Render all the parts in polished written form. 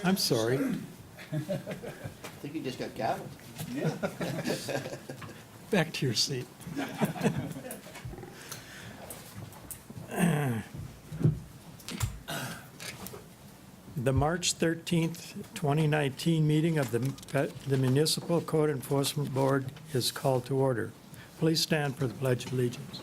I'm sorry. I think you just got gavelled. Back to your seat. The March 13th, 2019 meeting of the Municipal Code Enforcement Board is called to order. Please stand for the Pledge of Allegiance.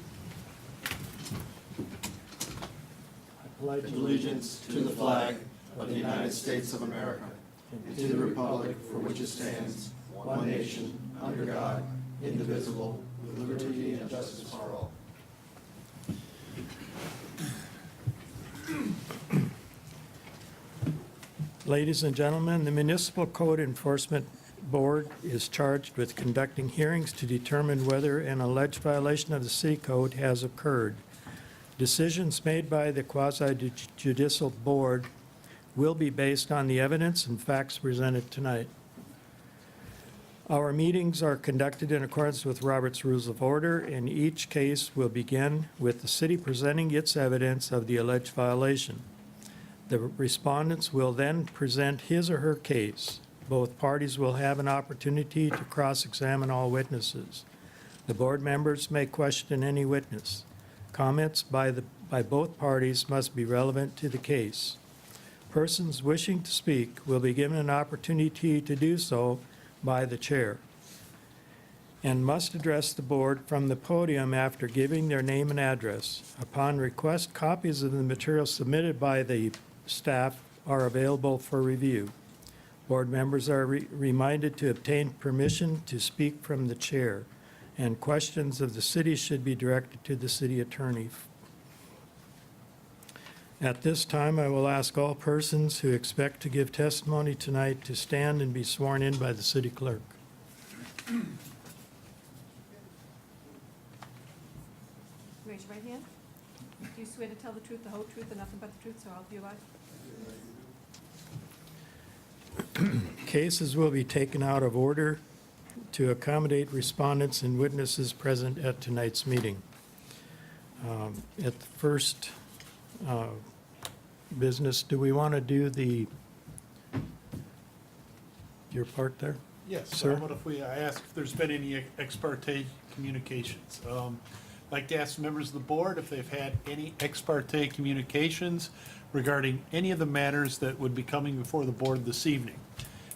Pledge allegiance to the flag of the United States of America and to the republic for which it stands, one nation, under God, indivisible, with liberty and justice for all. Ladies and gentlemen, the Municipal Code Enforcement Board is charged with conducting hearings to determine whether an alleged violation of the city code has occurred. Decisions made by the quasi-judicial board will be based on the evidence and facts presented tonight. Our meetings are conducted in accordance with Robert's Rules of Order, and each case will begin with the city presenting its evidence of the alleged violation. The respondents will then present his or her case. Both parties will have an opportunity to cross-examine all witnesses. The board members may question any witness. Comments by both parties must be relevant to the case. Persons wishing to speak will be given an opportunity to do so by the chair and must address the board from the podium after giving their name and address. Upon request, copies of the material submitted by the staff are available for review. Board members are reminded to obtain permission to speak from the chair, and questions of the city should be directed to the city attorney. At this time, I will ask all persons who expect to give testimony tonight to stand and be sworn in by the city clerk. Raise your right hand. Do you swear to tell the truth, the whole truth, and nothing but the truth, so help you God? Cases will be taken out of order to accommodate respondents and witnesses present at tonight's meeting. At the first business, do we want to do your part there? Yes, Sir? what if I ask if there's been any ex parte communications? I'd like to ask members of the board if they've had any ex parte communications regarding any of the matters that would be coming before the board this evening.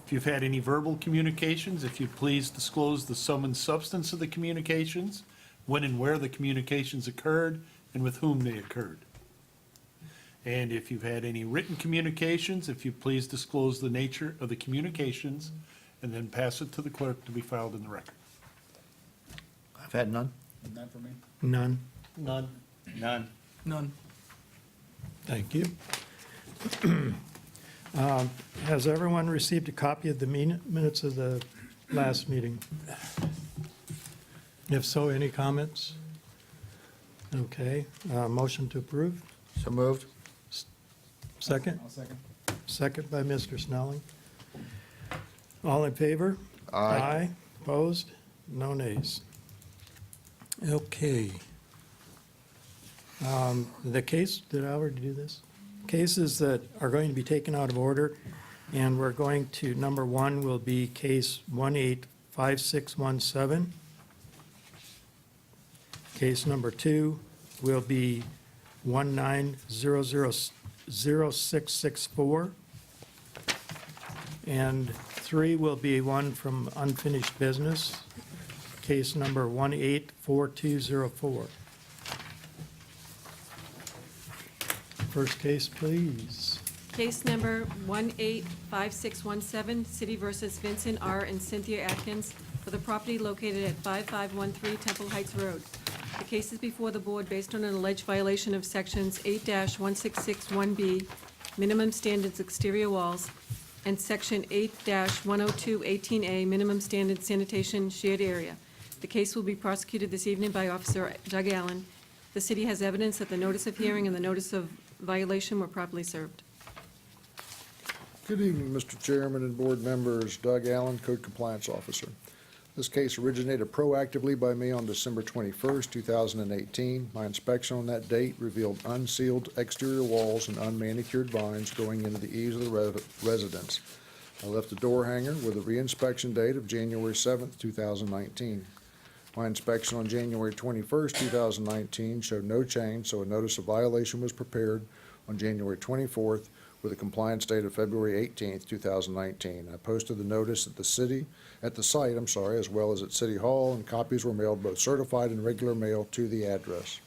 If you've had any verbal communications, if you please disclose the sum and substance of the communications, when and where the communications occurred, and with whom they occurred. And if you've had any written communications, if you please disclose the nature of the communications, and then pass it to the clerk to be filed in the record. I've had none. None for me. None. None. None. None. Thank you. Has everyone received a copy of the minutes of the last meeting? If so, any comments? Okay, motion to approve? So moved. Second? I'll second. Second by Mr. Snelling. All in favor? Aye. Opposed? No nays. Okay. The case, did I already do this? Cases that are going to be taken out of order, and we're going to, number one will be case 185617. Case number two will be 19000664. And three will be one from unfinished business, case number 184204. First case, please. Case number 185617, City versus Vincent R. and Cynthia Atkins, for the property located at 5513 Temple Heights Road. The case is before the board based on an alleged violation of sections 8-1661B, minimum standards exterior walls, and section 8-10218A, minimum standard sanitation shared area. The case will be prosecuted this evening by Officer Doug Allen. The city has evidence that the notice of hearing and the notice of violation were properly served. Good evening, Mr. Chairman and board members. Doug Allen, Code Compliance Officer. This case originated proactively by me on December 21st, 2018. My inspection on that date revealed unsealed exterior walls and unmanicured vines growing into the eaves of the residence. I left a door hanger with a reinspection date of January 7th, 2019. My inspection on January 21st, 2019 showed no change, so a notice of violation was prepared on January 24th with a compliance date of February 18th, 2019. I posted the notice at the site, as well as at City Hall, and copies were mailed both certified and regular mail to the address.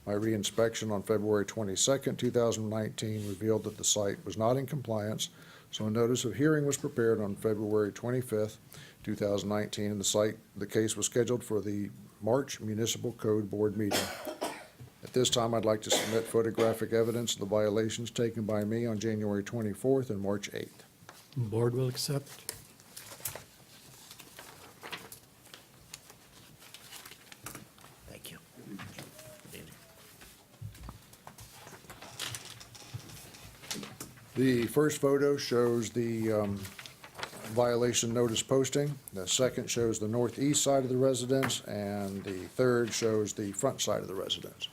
My reinspection on February 22nd, 2019 revealed that the site was not in compliance, so a notice of hearing was prepared on February 25th, 2019, and the case was scheduled for the March Municipal Code Board meeting. At this time, I'd like to submit photographic evidence of the violations taken by me on January 24th and March 8th. The board will accept. Thank you. The first photo shows the violation notice posting. The second shows the northeast side of the residence, and the third shows the front side of the residence.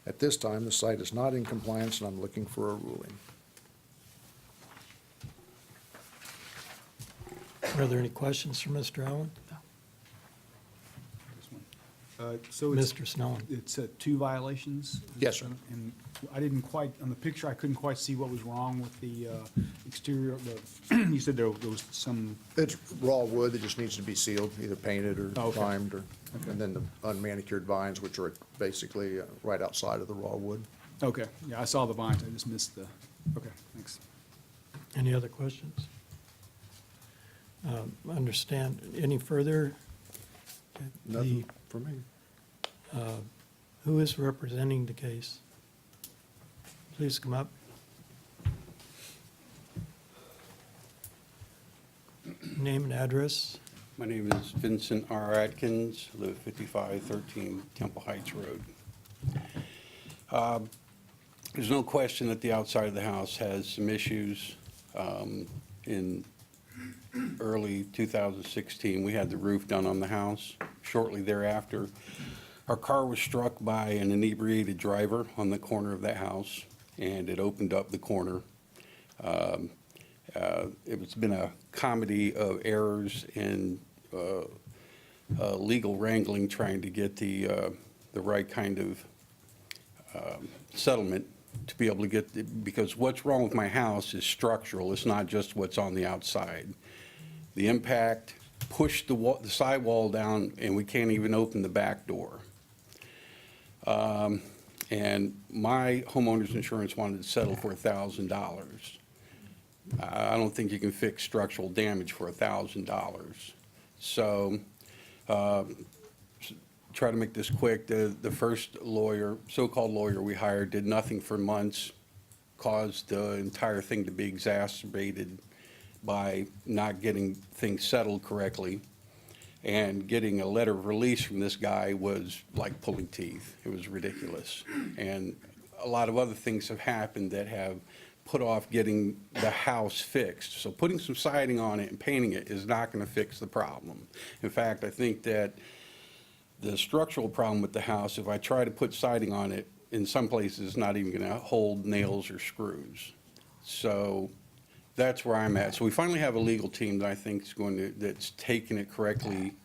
At this time, the site is not in compliance, and I'm looking for a ruling. Are there any questions for Mr. Allen? So it's, Mr. Snelling? it's two violations? Yes, sir. And I didn't quite, on the picture, I couldn't quite see what was wrong with the exterior, you said there was some, It's raw wood that just needs to be sealed, either painted or Oh, okay. primed, and then the unmanicured vines, which are basically right outside of the raw wood. okay, yeah, I saw the vines, I just missed the, okay, thanks. Any other questions? Understand, any further? Nothing for me. Who is representing the case? Please come up. Name and address. My name is Vincent R. Atkins, I live at 5513 Temple Heights Road. There's no question that the outside of the house has some issues. In early 2016, we had the roof done on the house. Shortly thereafter, our car was struck by an inebriated driver on the corner of that house, and it opened up the corner. It's been a comedy of errors and legal wrangling trying to get the right kind of settlement to be able to get, because what's wrong with my house is structural. It's not just what's on the outside. The impact pushed the sidewall down, and we can't even open the back door. And my homeowner's insurance wanted to settle for $1,000. I don't think you can fix structural damage for $1,000. So, try to make this quick. The first lawyer, so-called lawyer we hired, did nothing for months, caused the entire thing to be exacerbated by not getting things settled correctly. And getting a letter of release from this guy was like pulling teeth. It was ridiculous. And a lot of other things have happened that have put off getting the house fixed. So putting some siding on it and painting it is not going to fix the problem. In fact, I think that the structural problem with the house, if I try to put siding on it, in some places it's not even going to hold nails or screws. So that's where I'm at. So we finally have a legal team that I think is that's taking it correctly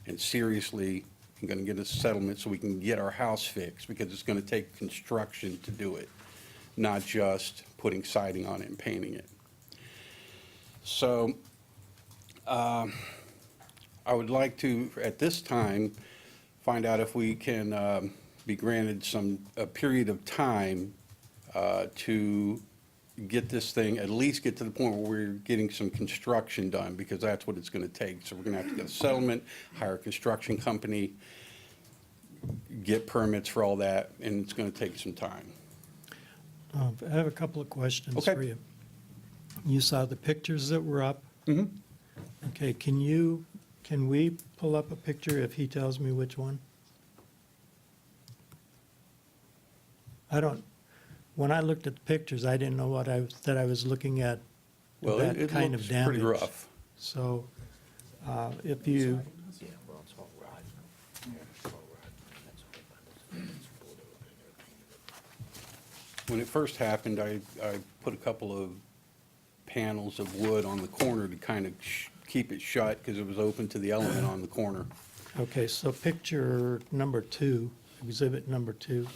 and seriously and going to get a settlement so we can get our house fixed, because it's going to take construction to do it, not just putting siding on it and painting it. So I would like to, at this time, find out if we can be granted a period of time to get this thing, at least get to the point where we're getting some construction done, because that's what it's going to take. So we're going to have to get a settlement, hire a construction company, get permits for all that, and it's going to take some time. I have a couple of questions Okay. for you. You saw the pictures that were up? Mhm. Okay, can we pull up a picture if he tells me which one? when I looked at the pictures, I didn't know that I was looking at Well, that it kind looks of damage. pretty rough. So, if you, Yeah, well, it's all rotten. It's all rotten. That's all about it. It's pulled over and everything. When it first happened, I put a couple of panels of wood on the corner to kind of keep it shut because it was open to the element on the corner. okay, so picture number 2, exhibit number 2,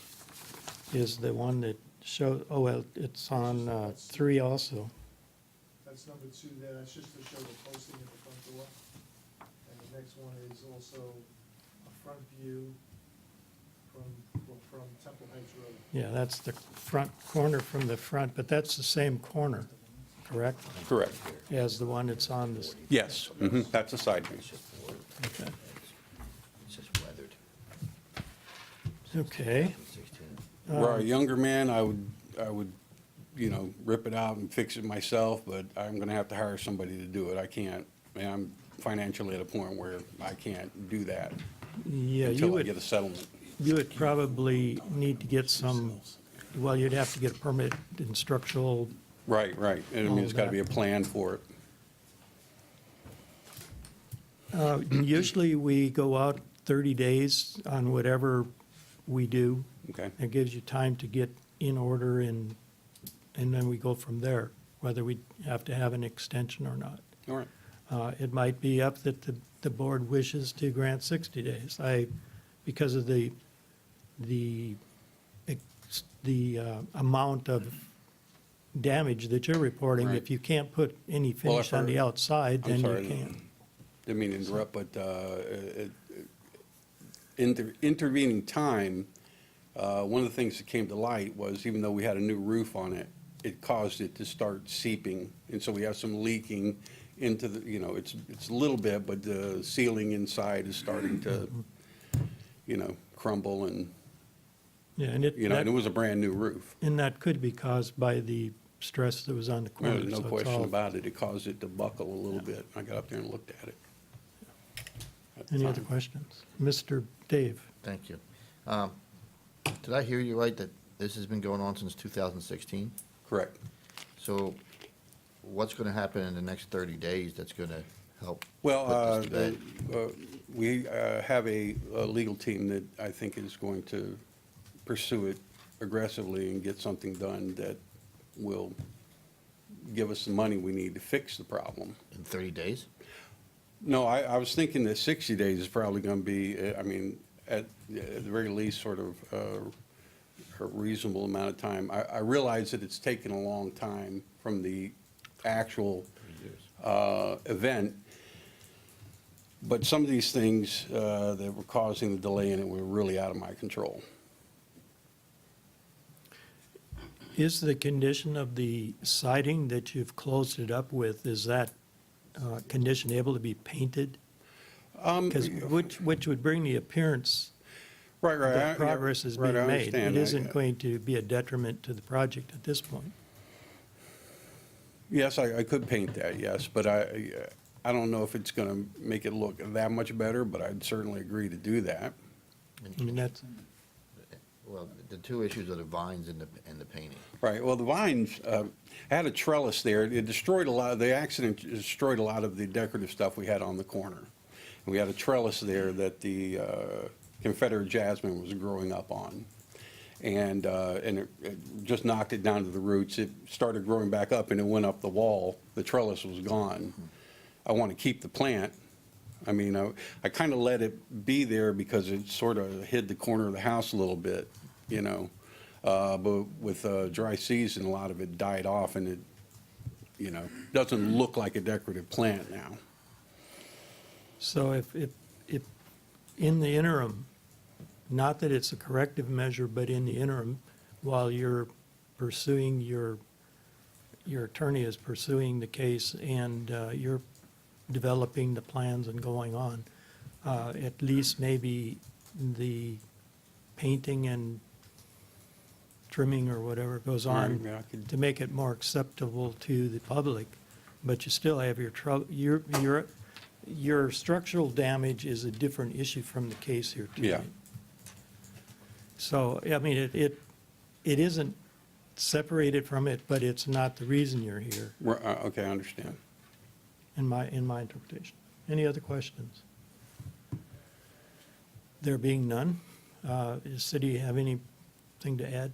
is the one that shows, oh, well, it's on 3 also. That's number 2 there, that's just to show the posting at the front door. And the next one is also a front view from Temple Heights Road. Yeah, that's the front corner from the front, but that's the same corner, correct? Correct. As the one that's on this, Yes, that's a side view. okay. It's just weathered. Okay, 16. Were I a younger man, I would, rip it out and fix it myself, but I'm gonna have to hire somebody to do it. I can't, and I'm financially at a point where I can't do that yeah, you until I get a would, settlement. you would probably need to get some, well, you'd have to get a permit in structural, Right. And I mean, All there's gotta that. be a plan for it. usually we go out 30 days on whatever we do. Okay, It gives you time to get in order and then we go from there, whether we have to have an extension or not. all right. It might be up that the board wishes to grant 60 days. Because of the amount of damage that you're reporting, Right. if you can't put any Well, finish on the outside, I'm then you sorry. can't. Didn't mean to interrupt, but intervening time, one of the things that came to light was even though we had a new roof on it, it caused it to start seeping. And so we have some leaking into the, it's a little bit, but the ceiling inside is starting to, crumble and, Yeah, and and it was a brand-new roof. and that could be caused by the stress that was on the corner. There's no so it's question all- about it. It caused it to buckle a little bit. I got up there and looked at it. at the Any other time. questions? Mr. Dave? Thank you. Did I hear you right that this has been going on since 2016? Correct. So what's going to happen in the next 30 days that's going to help Well, put this to bed? we have a legal team that I think is going to pursue it aggressively and get something done that will give us the money we need to fix the problem. In 30 days? No, I was thinking that 60 days is probably going to be, at the very least, sort of a reasonable amount of time. I realize that it's taken a long time from the actual 3 years. event, but some of these things that were causing the delay in it were really out of my control. Is the condition of the siding that you've closed it up with, is that condition able to be painted? Because, which would bring the appearance Right. that progress is being Right, I made. understand. It isn't going to be a detriment to the project at this point. Yes, I could paint that, yes, but I don't know if it's going to make it look that much better, but I'd certainly agree to do that. I mean, that's, Well, the two issues are the vines and the painting. Right, well, the vines, had a trellis there, it destroyed a lot, the accident destroyed a lot of the decorative stuff we had on the corner. And we had a trellis there that the Confederate jasmine was growing up on. And it just knocked it down to the roots, it started growing back up and it went up the wall, the trellis was gone. I want to keep the plant. I mean, I kind of let it be there because it sort of hid the corner of the house a little bit, But with dry season, a lot of it died off and it, doesn't look like a decorative plant now. so if in the interim, not that it's a corrective measure, but in the interim, while you're pursuing your attorney is pursuing the case and you're developing the plans and going on, at least maybe the painting and trimming or whatever goes on Right, yeah, I could- to make it more acceptable to the public, but you still have your trouble, your structural damage is a different issue from the case here tonight. Yeah. So, I mean, it isn't separated from it, but it's not the reason you're here, Okay, I understand. in my interpretation. Any other questions? There being none, does the city have anything to add?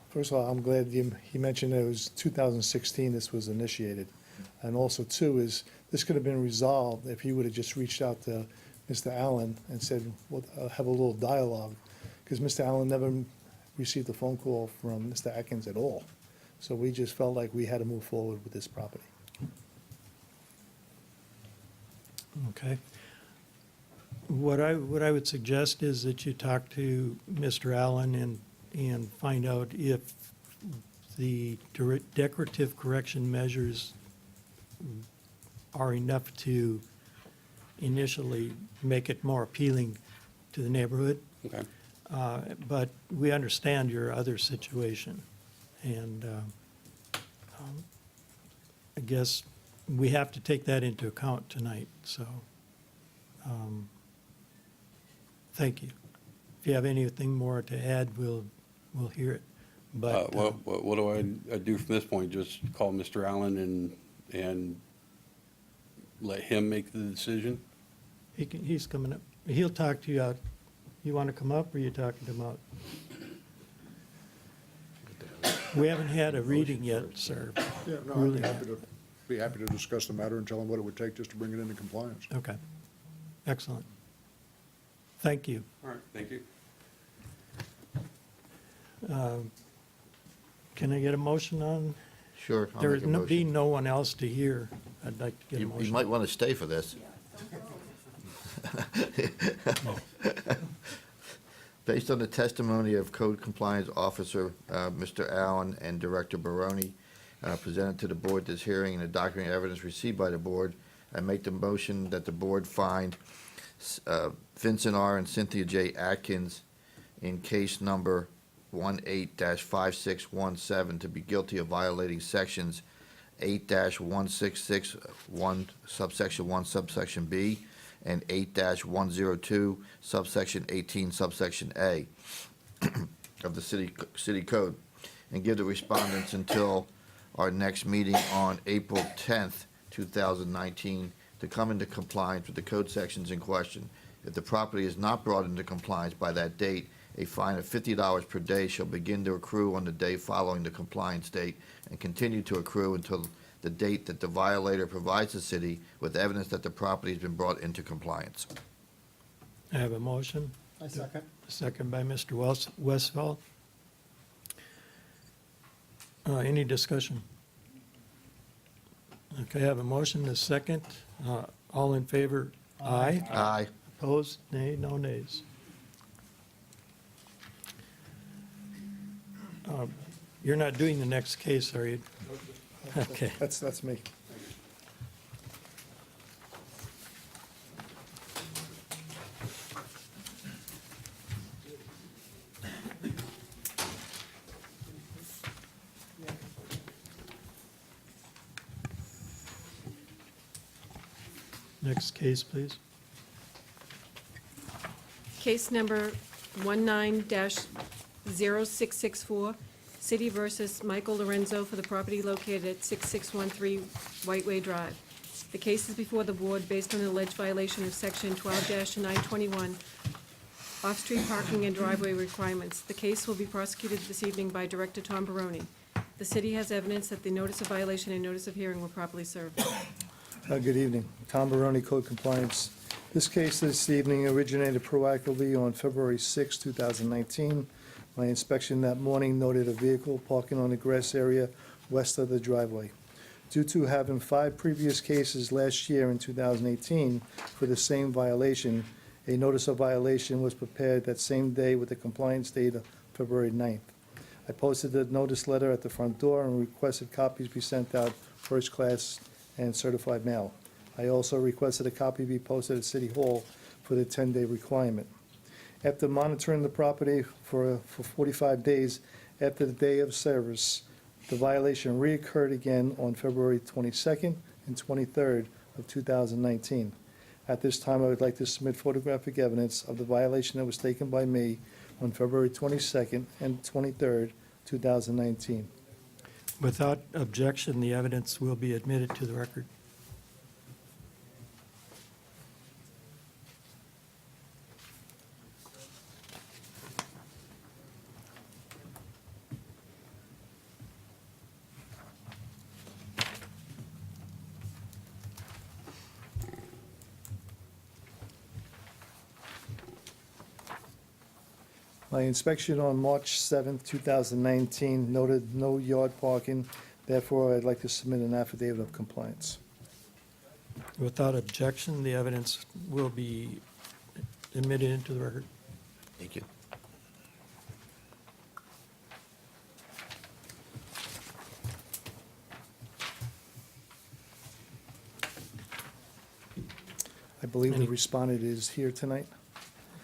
First of all, I'm glad he mentioned it was 2016 this was initiated. And also, too, is this could have been resolved if he would have just reached out to Mr. Allen and said, well, have a little dialogue. Because Mr. Allen never received a phone call from Mr. Atkins at all. So we just felt like we had to move forward with this property. Okay. What I would suggest is that you talk to Mr. Allen and find out if the decorative correction measures are enough to initially make it more appealing to the neighborhood. Okay. But we understand your other situation. And I guess we have to take that into account tonight, so thank you. If you have anything more to add, we'll hear it. But Well, what do I do from this point? Just call Mr. Allen and let him make the decision? he's coming up. He'll talk to you out. You want to come up, or you talking to him out? We haven't had a reading yet, sir. Yeah, no, Really? be happy to discuss the matter and tell him what it would take just to bring it into compliance. Okay. Excellent. Thank you. All right, thank you. Can I get a motion on? Sure, I'll There make a motion. be no one else to hear. I'd like to get a motion. You might want to stay for this. Based on the testimony of Code Compliance Officer Mr. Allen and Director Baroni presented to the board this hearing and the document evidence received by the board, I make the motion that the board find Vincent R. and Cynthia J. Atkins in case number 18-5617 to be guilty of violating sections 8-1661 subsection 1 subsection B and 8-102 subsection 18 subsection A of the city code, and give the respondents until our next meeting on April 10th, 2019, to come into compliance with the code sections in question. If the property is not brought into compliance by that date, a fine of $50 per day shall begin to accrue on the day following the compliance date and continue to accrue until the date that the violator provides the city with evidence that the property has been brought into compliance. I have a motion. I second. A second by Mr. Westfall. Any discussion? Okay, I have a motion, a second. All in favor? Aye. Aye. Opposed? Nay, no nays. You're not doing the next case, are you? Okay. That's me. Next case, please. Case number 19-0664, City versus Michael Lorenzo for the property located at 6613 Whiteway Drive. The case is before the board based on an alleged violation of Section 12-921, off-street parking and driveway requirements. The case will be prosecuted this evening by Director Tom Baroni. The city has evidence that the notice of violation and notice of hearing were properly served. Good evening. Tom Baroni, Code Compliance. This case this evening originated proactively on February 6, 2019. My inspection that morning noted a vehicle parking on the grass area west of the driveway. Due to having 5 previous cases last year in 2018 for the same violation, a notice of violation was prepared that same day with the compliance date of February 9th. I posted the notice letter at the front door and requested copies be sent out first class and certified mail. I also requested a copy be posted at City Hall for the 10-day requirement. After monitoring the property for 45 days after the day of service, the violation reoccurred again on February 22nd and 23rd of 2019. At this time, I would like to submit photographic evidence of the violation that was taken by me on February 22nd and 23rd, 2019. Without objection, the evidence will be admitted to the record. My inspection on March 7th, 2019 noted no yard parking. Therefore, I'd like to submit an affidavit of compliance. Without objection, the evidence will be admitted into the record. Thank you. I believe the Any- respondent is here tonight.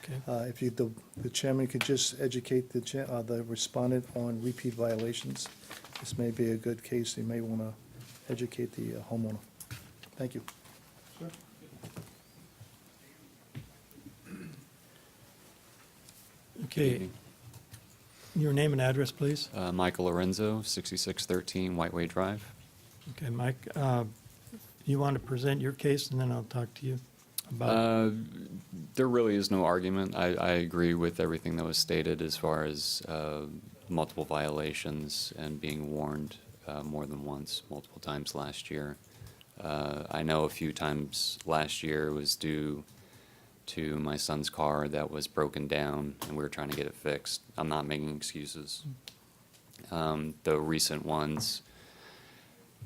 Okay. If you, the chairman could just educate the respondent on repeat violations. This may be a good case. You may want to educate the homeowner. Thank you. Okay. Your name and address, please. Michael Lorenzo, 6613 Whiteway Drive. Okay, Mike, you want to present your case, and then I'll talk to you about it. There really is no argument. I agree with everything that was stated as far as multiple violations and being warned more than once, multiple times last year. I know a few times last year was due to my son's car that was broken down, and we were trying to get it fixed. I'm not making excuses. The recent ones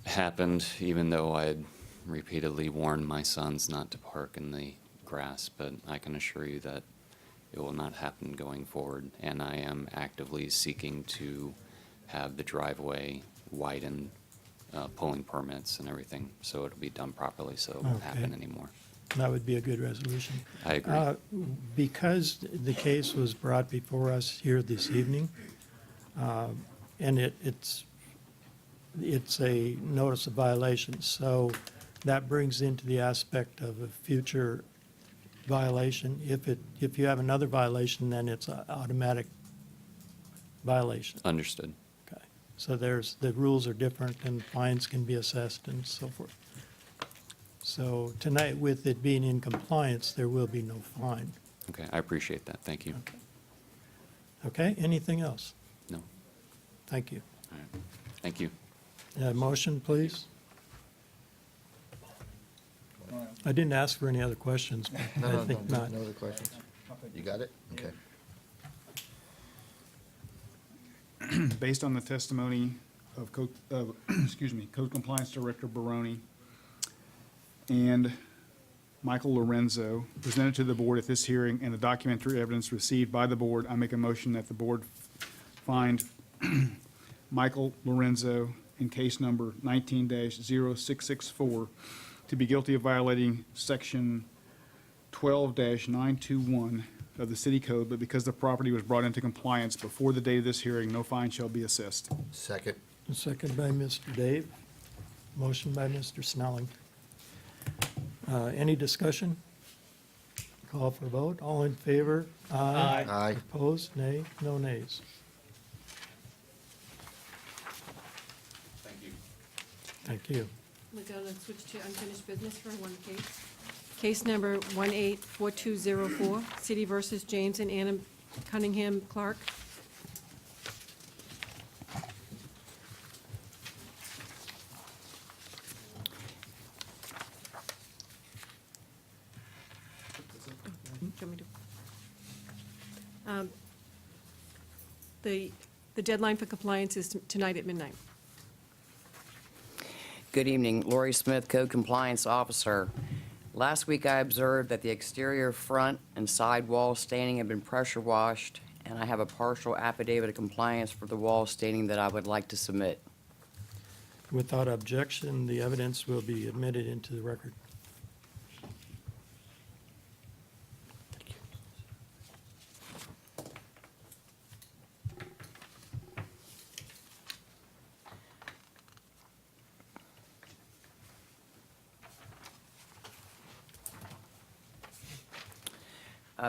happened even though I had repeatedly warned my sons not to park in the grass, but I can assure you that it will not happen going forward, and I am actively seeking to have the driveway widened, pulling permits and everything, so it'll be done properly, so it won't happen Okay. anymore. That would be a good resolution. I agree. Because the case was brought before us here this evening, and it's a notice of violation, so that brings into the aspect of a future violation. If you have another violation, then it's an automatic violation. Understood. Okay. So the rules are different, and fines can be assessed and so forth. So tonight, with it being in compliance, there will be no fine. Okay, I appreciate that. Thank you. Okay, anything else? No. Thank you. All right. Thank you. Motion, please? I didn't ask for any other questions, but I think not. No other questions? You got it? Okay. Based on the testimony of Code Compliance Director Baroni and Michael Lorenzo, presented to the board at this hearing, and the documentary evidence received by the board, I make a motion that the board find Michael Lorenzo in case number 19-0664 to be guilty of violating section 12-921 of the city code, but because the property was brought into compliance before the date of this hearing, no fine shall be assessed. Second. Second by Mr. Dave. Motion by Mr. Snelling. Any discussion? Call for a vote. All in favor? Aye. Aye. Opposed? Nay? No nays. Thank you. Thank you. We're going to switch to unfinished business for one case. Case number 184204, City versus James and Anna Cunningham Clark. Do you want me to- The deadline for compliance is tonight at midnight. Good evening, Lori Smith, Code Compliance Officer. Last week, I observed that the exterior front and side wall staining have been pressure washed, and I have a partial affidavit of compliance for the wall staining that I would like to submit. Without objection, the evidence will be admitted into the record.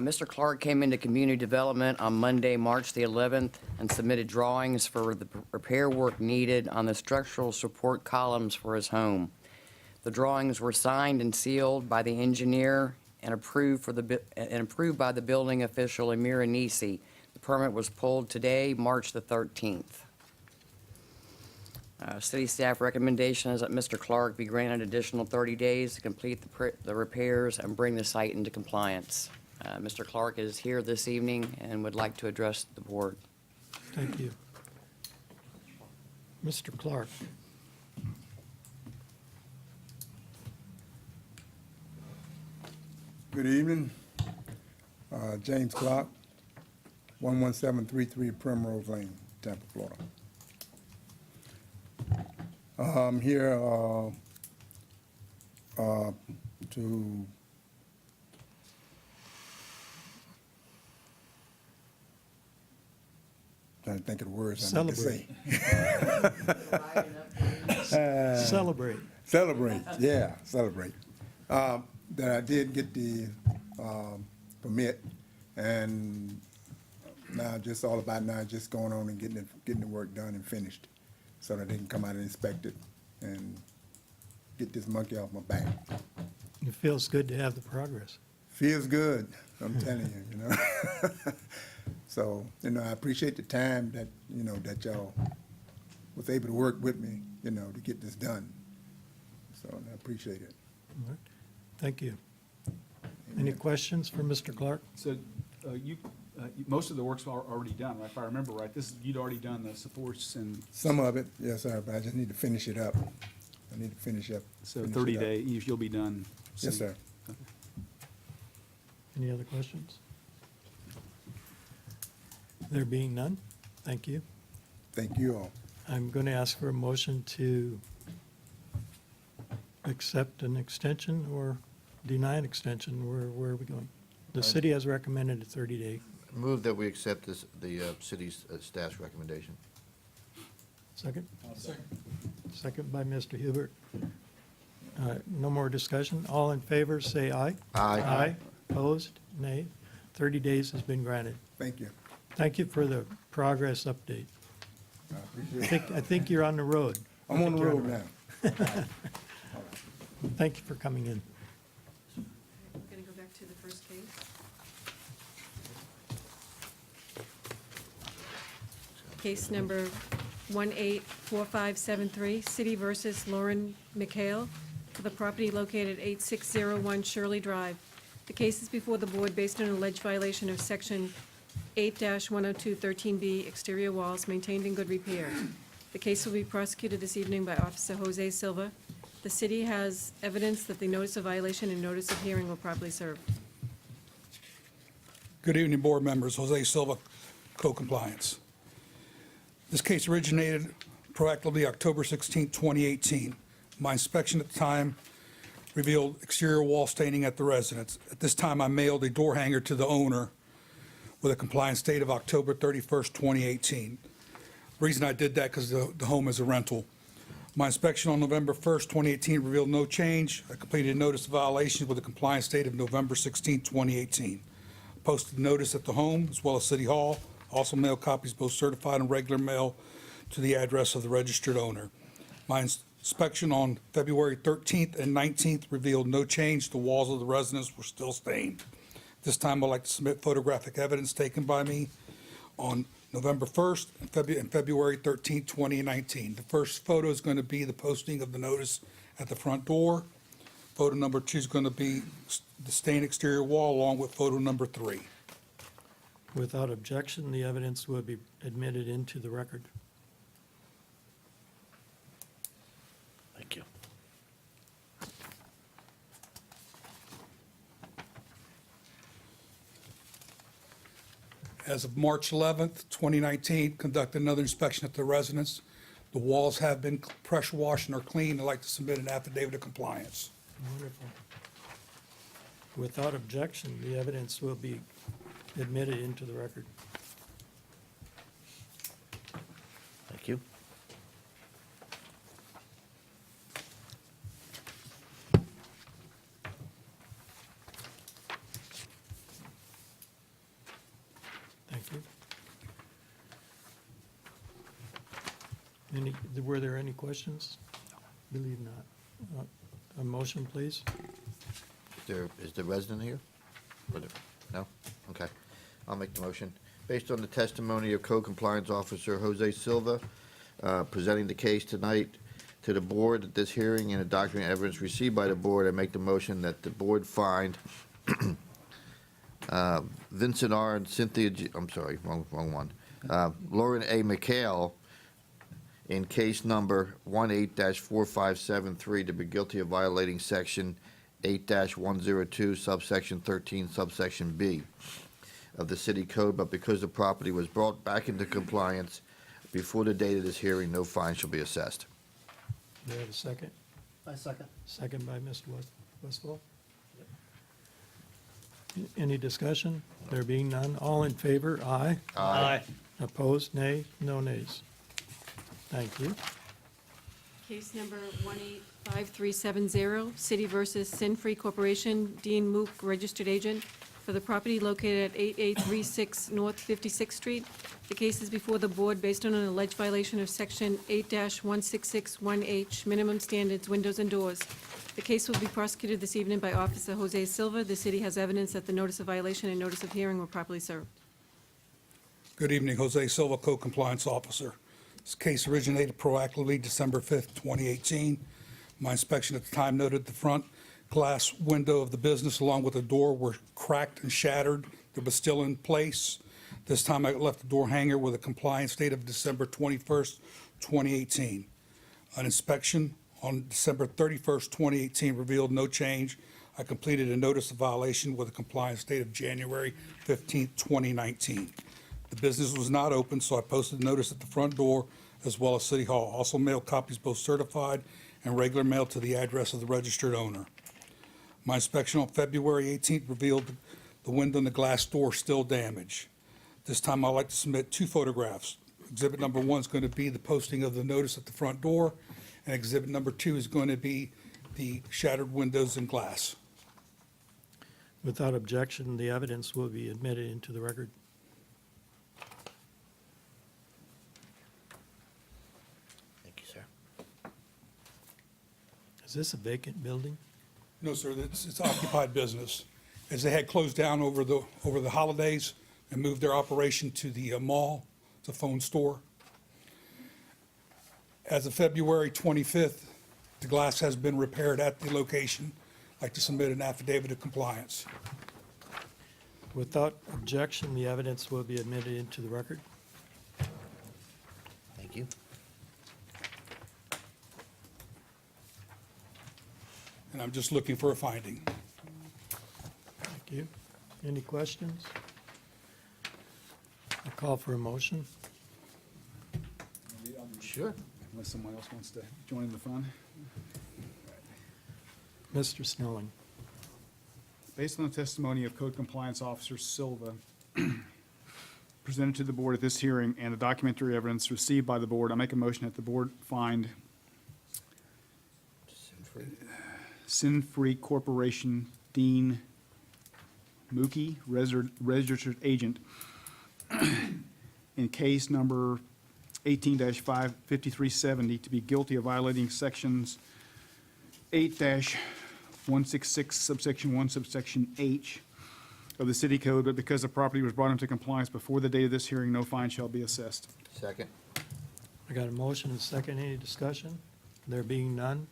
Mr. Clark came into community development on Monday, March the 11th, and submitted drawings for the repair work needed on the structural support columns for his home. The drawings were signed and sealed by the engineer and approved by the building official, Amir Anisi. The permit was pulled today, March the 13th. City staff recommendation is that Mr. Clark be granted additional 30 days to complete the repairs and bring the site into compliance. Mr. Clark is here this evening and would like to address the board. Thank you. Mr. Clark. Good evening. James Clark, 11733 Primrose Lane, Tampa, Florida. I'm here to trying to think of the words I need to say. Celebrate. Celebrate, yeah, celebrate. That I did get the permit, and now just all about now just going on and getting the work done and finished, so that they can come out and inspect it and get this monkey off my back. It feels good to have the progress. Feels good, I'm telling you, you know. So, you know, I appreciate the time that, you know, that y'all was able to work with me, you know, to get this done. So I appreciate it. All right. Thank you. Any questions for Mr. Clark? So most of the work's already done, right? If I remember right, you'd already done the supports and. Some of it, yes, sir, but I just need to finish it up. I need to finish up. So finish 30 it up. days, you'll be done. Yes, sir. Any other questions? There being none, thank you. Thank you all. I'm going to ask for a motion to accept an extension or deny an extension. Where are we going? The city has recommended a 30-day. Move that we accept this, the city's staff's recommendation. Second? Second by Mr. Hubert. No more discussion. All in favor, say aye. Aye. Aye. Opposed? Nay. 30 days has been granted. Thank you. Thank you for the progress update. I appreciate it. I think you're on the road. I'm on the You're road now. Thank you for coming in. We're going to go back to the first case. Case number 184573, City versus Lauren McHale, for the property located at 8601 Shirley Drive. The case is before the board based on an alleged violation of Section 8-102-13B, exterior walls maintained in good repair. The case will be prosecuted this evening by Officer Jose Silva. The city has evidence that the notice of violation and notice of hearing were properly served. Good evening, board members. Jose Silva, Code Compliance. This case originated proactively October 16, 2018. My inspection at the time revealed exterior wall staining at the residence. At this time, I mailed a door hanger to the owner with a compliance date of October 31st, 2018. The reason I did that because the home is a rental. My inspection on November 1st, 2018 revealed no change. I completed a notice of violation with a compliance date of November 16, 2018. Posted the notice at the home as well as City Hall. Also mailed copies, both certified and regular mail, to the address of the registered owner. My inspection on February 13th and 19th revealed no change. The walls of the residence were still stained. This time, I'd like to submit photographic evidence taken by me on November 1st and February 13th, 2019. The first photo is going to be the posting of the notice at the front door. Photo number 2 is going to be the stained exterior wall, along with photo number 3. Without objection, the evidence will be admitted into the record. Thank you. As of March 11th, 2019, conducted another inspection at the residence. The walls have been pressure washed and are clean. I'd like to submit an affidavit of compliance. Wonderful. Without objection, the evidence will be admitted into the record. Thank you. Were there any questions? Believe not. A motion, please? Is the resident here? No? Okay. I'll make the motion. Based on the testimony of Code Compliance Officer Jose Silva, presenting the case tonight to the board at this hearing and the document evidence received by the board, I make the motion that the board find Vincent R. and Cynthia I'm sorry, wrong one. Lauren A. McHale in case number 18-4573 to be guilty of violating section 8-102 subsection 13 subsection B of the city code, but because the property was brought back into compliance before the date of this hearing, no fine shall be assessed. Do I have a second? I second. Second by Mr. Westfall. Any discussion? There being none, all in favor, aye. Aye. Opposed, nay. No nays. Thank you. Case number 185370, City versus Sin-Free Corporation, Dean Mook, registered agent, for the property located at 8836 North 56th Street. The case is before the board based on an alleged violation of Section 8-1661H, minimum standards, windows and doors. The case will be prosecuted this evening by Officer Jose Silva. The city has evidence that the notice of violation and notice of hearing were properly served. Good evening, Jose Silva, Code Compliance Officer. This case originated proactively December 5th, 2018. My inspection at the time noted the front glass window of the business along with the door were cracked and shattered. It was still in place. This time I left the door hanger with a compliance date of December 21st, 2018. An inspection on December 31st, 2018 revealed no change. I completed a notice of violation with a compliance date of January 15th, 2019. The business was not open, so I posted a notice at the front door as well as City Hall. Also mailed copies both certified and regular mail to the address of the registered owner. My inspection on February 18th revealed the window and the glass door still damaged. This time I'd like to submit 2 photographs. Exhibit number 1 is going to be the posting of the notice at the front door, and exhibit number 2 is going to be the shattered windows and glass. Without objection, the evidence will be admitted into the record. Thank you, sir. Is this a vacant building? No, sir, it's occupied business. As they had closed down over the holidays and moved their operation to the mall, it's a phone store. As of February 25th, the glass has been repaired at the location. I'd like to submit an affidavit of compliance. Without objection, the evidence will be admitted into the record. Thank you. And I'm just looking for a finding. Thank you. Any questions? I call for a motion. Sure. Unless someone else wants to join in the fun. Mr. Snelling. Based on the testimony of Code Compliance Officer Silva presented to the board at this hearing and the documentary evidence received by the board, I make a motion that the board find Sin-Free Corporation Dean Mookie, registered agent, in case number 18-5370 to be guilty of violating sections 8-166 subsection 1 subsection H of the city code, but because the property was brought into compliance before the date of this hearing, no fine shall be assessed. Second. I got a motion and a second. Any discussion? There being none,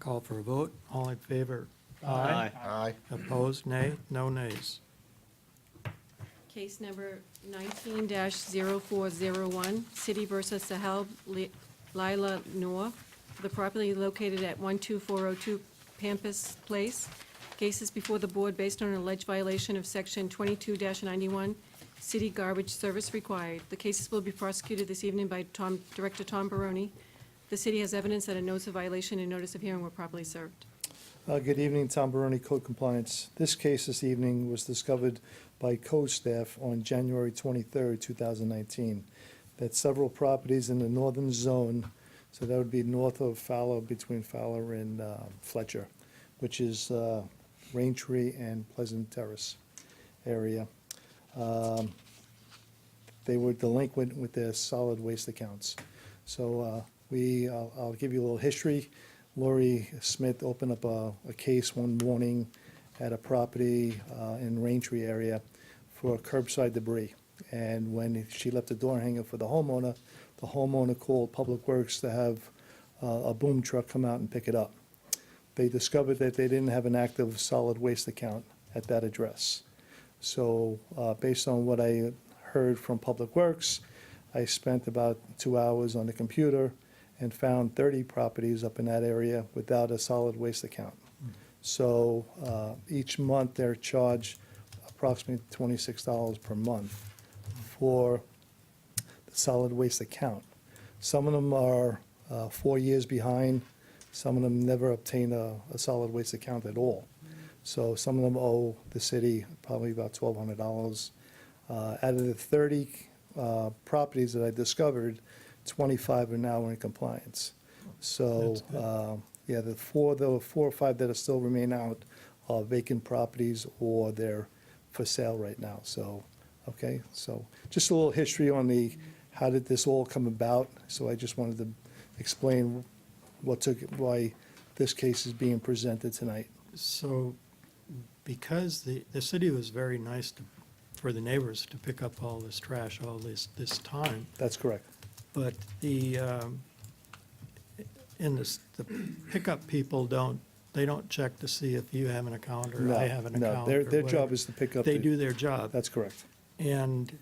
call for a vote. All in favor? Aye. Aye. Opposed? Nay. No nays. Case number 19-0401, City versus Sahel Lila Noor, for the property located at 12402 Pampas Place. Case is before the board based on an alleged violation of Section 22-91, City Garbage Service Required. The cases will be prosecuted this evening by Director Tom Baroni. The city has evidence that a notice of violation and notice of hearing were properly served. Good evening, Tom Baroni, Code Compliance. This case this evening was discovered by code staff on January 23rd, 2019, that several properties in the northern zone, so that would be north of Fowler, between Fowler and Fletcher, which is Raintree and Pleasant Terrace area. They were delinquent with their solid waste accounts. So I'll give you a little history. Lori Smith opened up a case one morning at a property in Raintree area for curbside debris. And when she left the door hanger for the homeowner called Public Works to have a boom truck come out and pick it up. They discovered that they didn't have an active solid waste account at that address. So based on what I heard from Public Works, I spent about 2 hours on the computer and found 30 properties up in that area without a solid waste account. So each month they're charged approximately $26 per month for the solid waste account. Some of them are 4 years behind. Some of them never obtain a solid waste account at all. So some of them owe the city probably about $1,200. Out of the 30 properties that I discovered, 25 are now in compliance. So, yeah, the four or five that are still remain out are vacant properties or they're for sale right now. So, okay, so just a little history on how did this all come about. So I just wanted to explain why this case is being presented tonight. So because the city was very nice for the neighbors to pick up all this trash all this time, That's correct. but the pickup people don't check to see if you have an account or No, I have an no, account. their or job whatever. is to pick up. They do their job. That's correct. And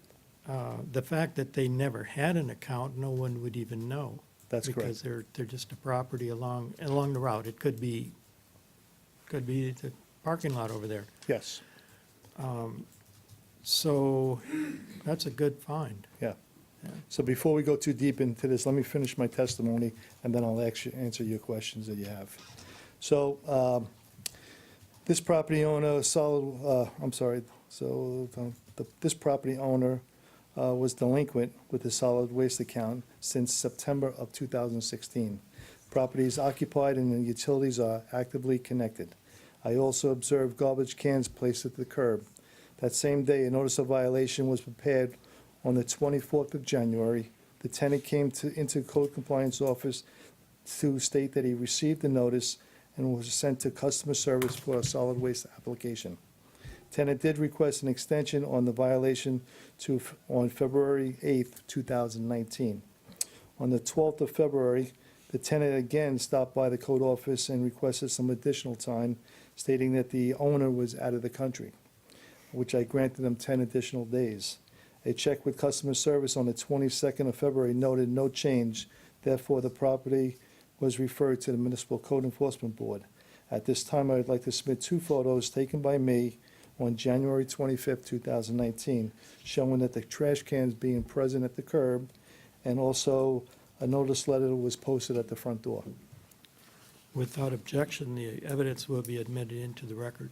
the fact that they never had an account, no one would even know. That's Because correct. they're just a property along the route. It could be the parking lot over there. Yes, So that's a good find. yeah. So before we go too deep into this, let me finish my testimony, and then I'll actually answer your questions that you have. So, this property owner, this property owner was delinquent with the solid waste account since September of 2016. Property is occupied and the utilities are actively connected. I also observed garbage cans placed at the curb. That same day, a notice of violation was prepared on the 24th of January. The tenant came into code compliance office to state that he received the notice and was sent to customer service for a solid waste application. Tenant did request an extension on the violation on February 8th, 2019. On the 12th of February, the tenant again stopped by the code office and requested some additional time, stating that the owner was out of the country, which I granted them 10 additional days. A check with customer service on the 22nd of February noted no change. Therefore, the property was referred to the Municipal Code Enforcement Board. At this time, I would like to submit 2 photos taken by me on January 25th, 2019, showing that the trash cans being present at the curb, and also a notice letter was posted at the front door. Without objection, the evidence will be admitted into the record.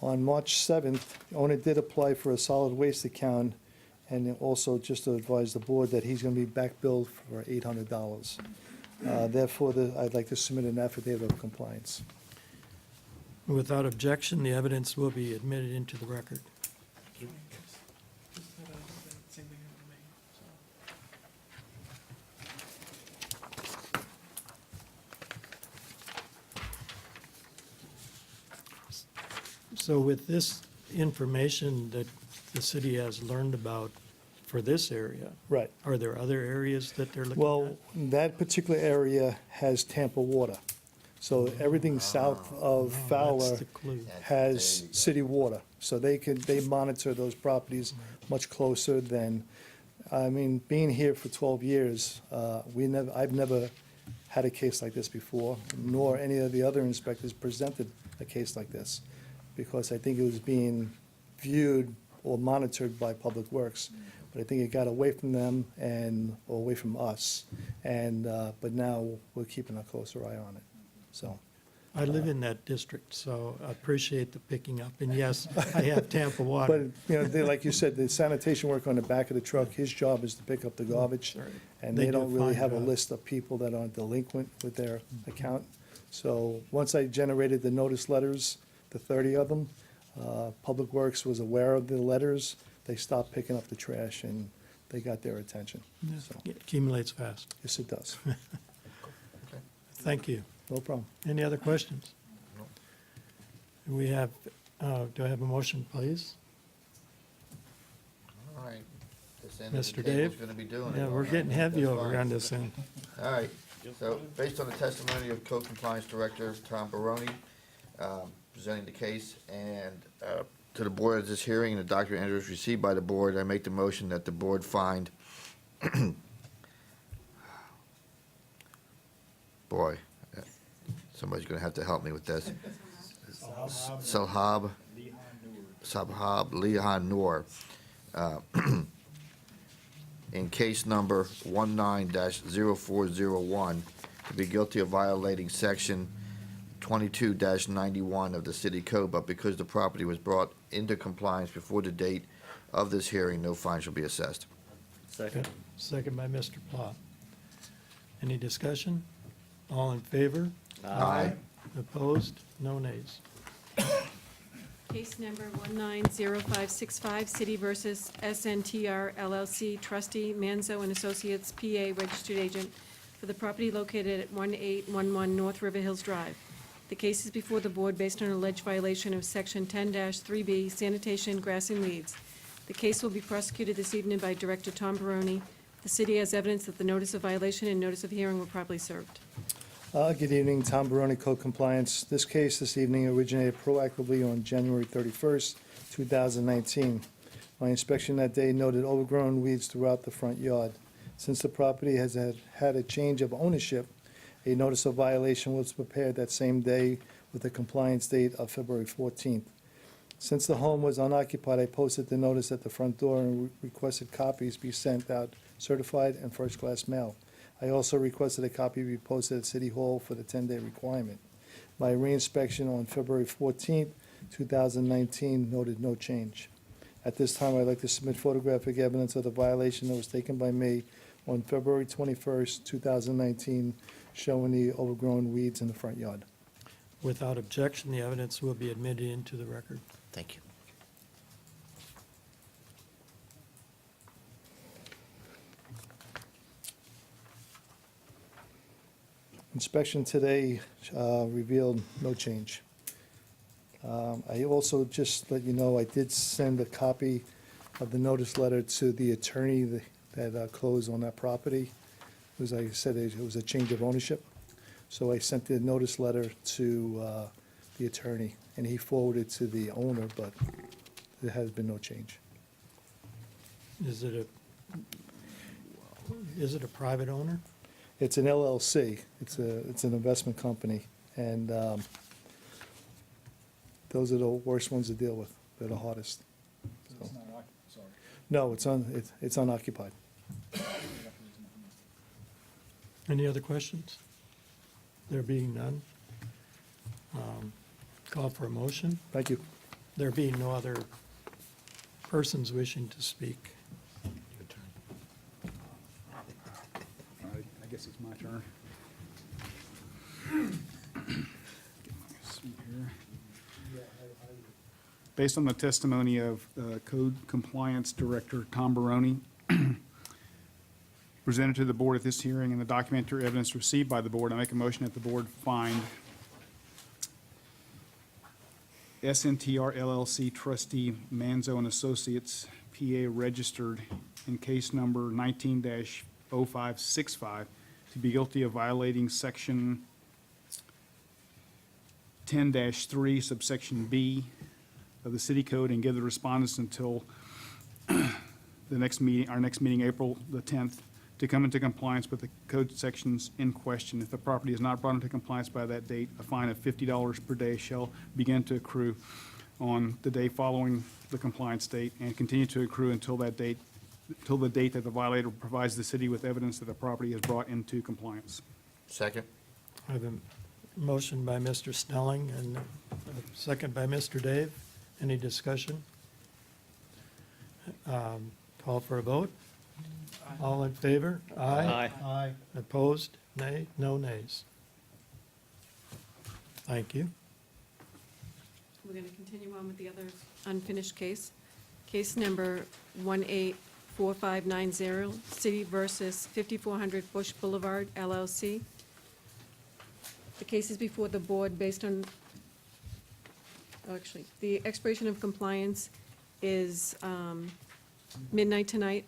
On March 7th, the owner did apply for a solid waste account, and also just to advise the board that he's going to be back billed for $800. Therefore, I'd like to submit an affidavit of compliance. Without objection, the evidence will be admitted into the record. So with this information that the city has learned about for this area, Right. are there other areas that they're looking at? Well, that particular area has Tampa water. So everything south of Fowler That's the clue. has city water. So they monitor those properties much closer than, I mean, being here for 12 years, I've never had a case like this before, nor any of the other inspectors presented a case like this, because I think it was being viewed or monitored by Public Works. But I think it got away from them or away from us, but now we're keeping a closer eye on it. So, I live in that district, so I appreciate the picking up. And yes, I have Tampa But, water. like you said, the sanitation work on the back of the truck, his job is to pick up the garbage. Right. And They they do don't a really fine have a job. list of people that are delinquent with their account. So once I generated the notice letters, the 30 of them, Public Works was aware of the letters. They stopped picking up the trash and they got their attention. So, It accumulates fast. yes, it does. Thank you. No problem. Any other questions? No. We have, do I have a motion, please? All right. This end of the Mr. table's Dave? gonna be doing it. Yeah, all we're right. getting heavy That's over fine. on this end. All right, so based on the testimony of Code Compliance Director Tom Baroni, presenting the case, and to the board of this hearing, and the document entries received by the board, I make the motion that the board find, boy, somebody's gonna have to help me with this. Salhab Lihan Noor, in case number 19-0401, to be guilty of violating section 22-91 of the city code, but because the property was brought into compliance before the date of this hearing, no fine shall be assessed. Second by Mr. Plot. Any discussion? All in favor? Aye. Opposed? No nays. Case number 190565, City versus SNTR LLC, trustee Manzo and Associates, PA, registered agent for the property located at 1811 North River Hills Drive. The case is before the board based on alleged violation of Section 10-3B, sanitation, grass and weeds. The case will be prosecuted this evening by Director Tom Baroni. The city has evidence that the notice of violation and notice of hearing were properly served. Good evening, Tom Baroni, Code Compliance. This case this evening originated proactively on January 31st, 2019. My inspection that day noted overgrown weeds throughout the front yard. Since the property has had a change of ownership, a notice of violation was prepared that same day with a compliance date of February 14th. Since the home was unoccupied, I posted the notice at the front door and requested copies be sent out certified and first-class mail. I also requested a copy be posted at City Hall for the 10-day requirement. My reinspection on February 14th, 2019 noted no change. At this time, I'd like to submit photographic evidence of the violation that was taken by me on February 21st, 2019, showing the overgrown weeds in the front yard. Without objection, the evidence will be admitted into the record. Thank you. Inspection today revealed no change. I also just let you know, I did send a copy of the notice letter to the attorney that closed on that property. As I said, it was a change of ownership. So I sent the notice letter to the attorney, and he forwarded to the owner, but there has been no change. Is it a private owner? It's an LLC. It's an investment company, and those are the worst ones to deal with. They're the hardest. So- No, it's unoccupied. Any other questions? There being none, call for a motion. Thank you. There being no other persons wishing to speak. I guess it's my turn. Get my seat here. Based on the testimony of Code Compliance Director Tom Baroni, presented to the board at this hearing and the documentary evidence received by the board, I make a motion that the board find SNTR LLC trustee Manzo and Associates, PA, registered in case number 19-0565 to be guilty of violating section 10-3 subsection B of the city code, and give the respondents until the next meeting, our next meeting, April the 10th, to come into compliance with the code sections in question. If the property is not brought into compliance by that date, a fine of $50 per day shall begin to accrue on the day following the compliance date and continue to accrue until that date, till the date that the violator provides the city with evidence that the property is brought into compliance. Second? I have Motion by Mr. Snelling and a second by Mr. Dave. Any discussion? Call for a vote. All in favor? Aye. Aye. Opposed? Nay? No nays. Thank you. We're going to continue on with the other unfinished case. Case number 184590, City versus 5400 Bush Boulevard LLC. The case is before the board based on, actually, the expiration of compliance is midnight tonight.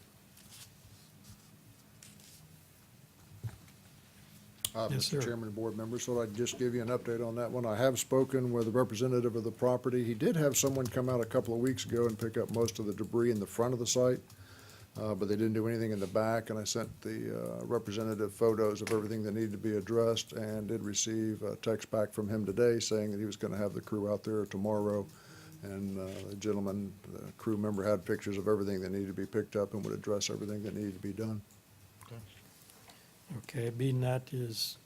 Yes, sir. Mr. Chairman and board members, thought I'd just give you an update on that one. I have spoken with a representative of the property. He did have someone come out a couple of weeks ago and pick up most of the debris in the front of the site, but they didn't do anything in the back, and I sent the representative photos of everything that needed to be addressed, and did receive a text back from him today saying that he was gonna have the crew out there tomorrow. And the gentleman, the crew member, had pictures of everything that needed to be picked up and would address everything that needed to be done. Okay, being that is,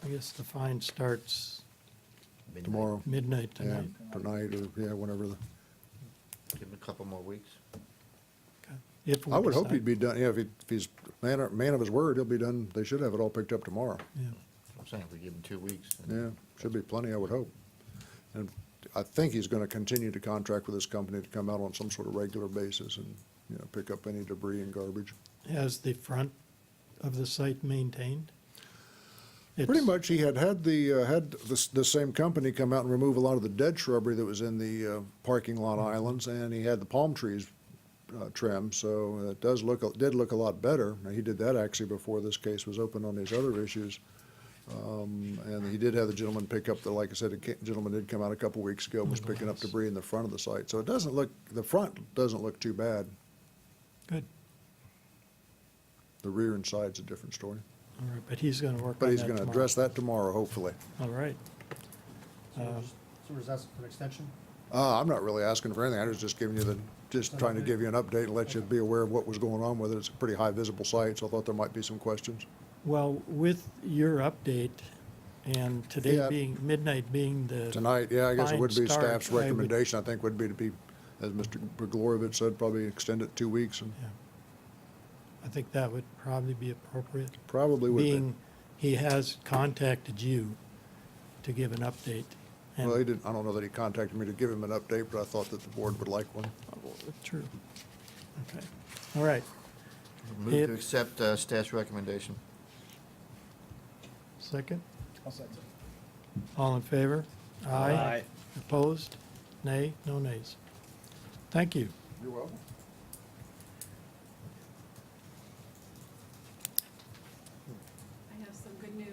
I guess the fine starts Tomorrow, midnight yeah, tonight. tonight, or, yeah, whenever the, Give him a couple more weeks. Okay. If we I would hope decide- he'd be done, yeah, if he's man of his word, he'll be done, they should have it all picked up tomorrow. Yeah. I'm saying if we give him 2 weeks. Yeah, should be plenty, I would hope. And I think he's gonna continue to contract with this company to come out on some sort of regular basis and, you know, pick up any debris and garbage. Has the front of the site maintained? Pretty It's- much, he had the same company come out and remove a lot of the dead shrubbery that was in the parking lot islands, and he had the palm trees trimmed, so it did look a lot better. Now, he did that actually before this case was open on these other issues. And he did have the gentleman pick up like I said, the gentleman did come out a couple weeks ago, was picking up debris in the front of the site. So it doesn't look, the front doesn't look too bad. Good. The rear and side's a different story. All right, but he's gonna work on But that he's gonna tomorrow. address that tomorrow, hopefully. All right. So we're just asking for an extension? I'm not really asking for anything. I was just giving you just trying to give you an update and let you be aware of what was going on with it. It's a pretty high visible site, so I thought there might be some questions. Well, with your update and today Yeah. being, midnight being the. Tonight, yeah, I guess it fine would be start, staff's I would- recommendation, I think, would be to be, as Mr. Beglorovich said, probably extend it 2 weeks, and Yeah. I think that would probably be appropriate. probably would be. Being, he has contacted you to give an update. and- Well, he didn't, I don't know that he contacted me to give him an update, but I thought that the board would like one. True. Okay. All right. Move If- to accept staff's recommendation. Second? I'll second. All in favor? Aye. Opposed? Nay? No nays. Thank you. You're welcome. I have some good news.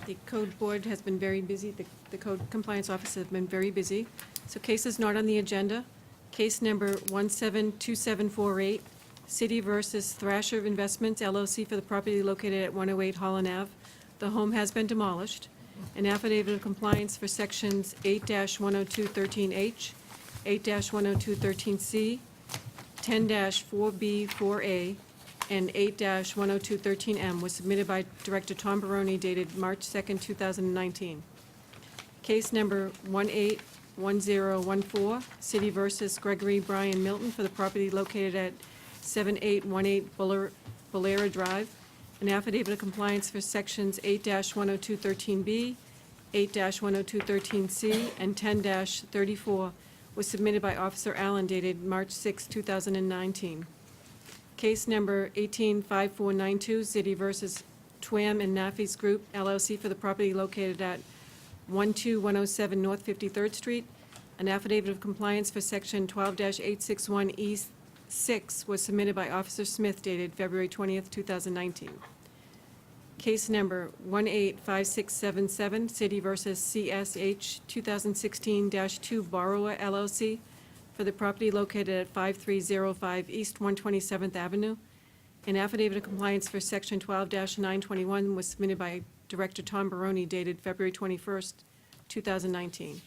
The code board has been very busy, the code compliance office has been very busy. So cases not on the agenda. Case number 172748, City versus Thrasher Investments LLC for the property located at 108 Holland Ave. The home has been demolished. An affidavit of compliance for sections 8-10213H, 8-10213C, 10-4B4A, and 8-10213M was submitted by Director Tom Baroni dated March 2nd, 2019. Case number 181014, City versus Gregory Brian Milton for the property located at 7818 Bolera Drive. An affidavit of compliance for sections 8-10213B, 8-10213C, and 10-34 was submitted by Officer Allen dated March 6, 2019. Case number 185492, City versus Twam and Naffy's Group LLC for the property located at 12107 North 53rd Street. An affidavit of compliance for section 12-861E6 was submitted by Officer Smith dated February 20th, 2019. Case number 185677, City versus CSH 2016-2 Borrower LLC for the property located at 5305 East 127th Avenue. An affidavit of compliance for section 12-921 was submitted by Director Tom Baroni dated February 21st, 2019.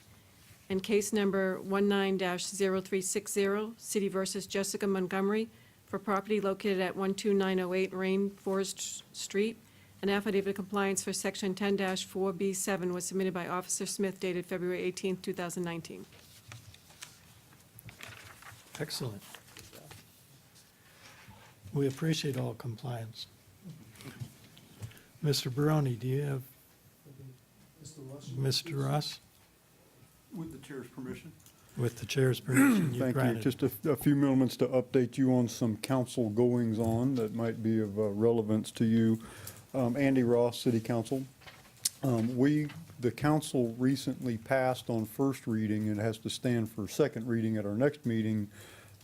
And case number 19-0360, City versus Jessica Montgomery for property located at 12908 Rainforest Street. An affidavit of compliance for Section 10-4B7 was submitted by Officer Smith dated February 18, 2019. Excellent. We appreciate all compliance. Mr. Barone, do you have, Mr. Ross? With the chair's permission. With the chair's permission, you Thank you. granted. Just a few moments to update you on some council goings-on that might be of relevance to you. Andy Ross, City Council. The council recently passed on first reading, and has to stand for second reading at our next meeting,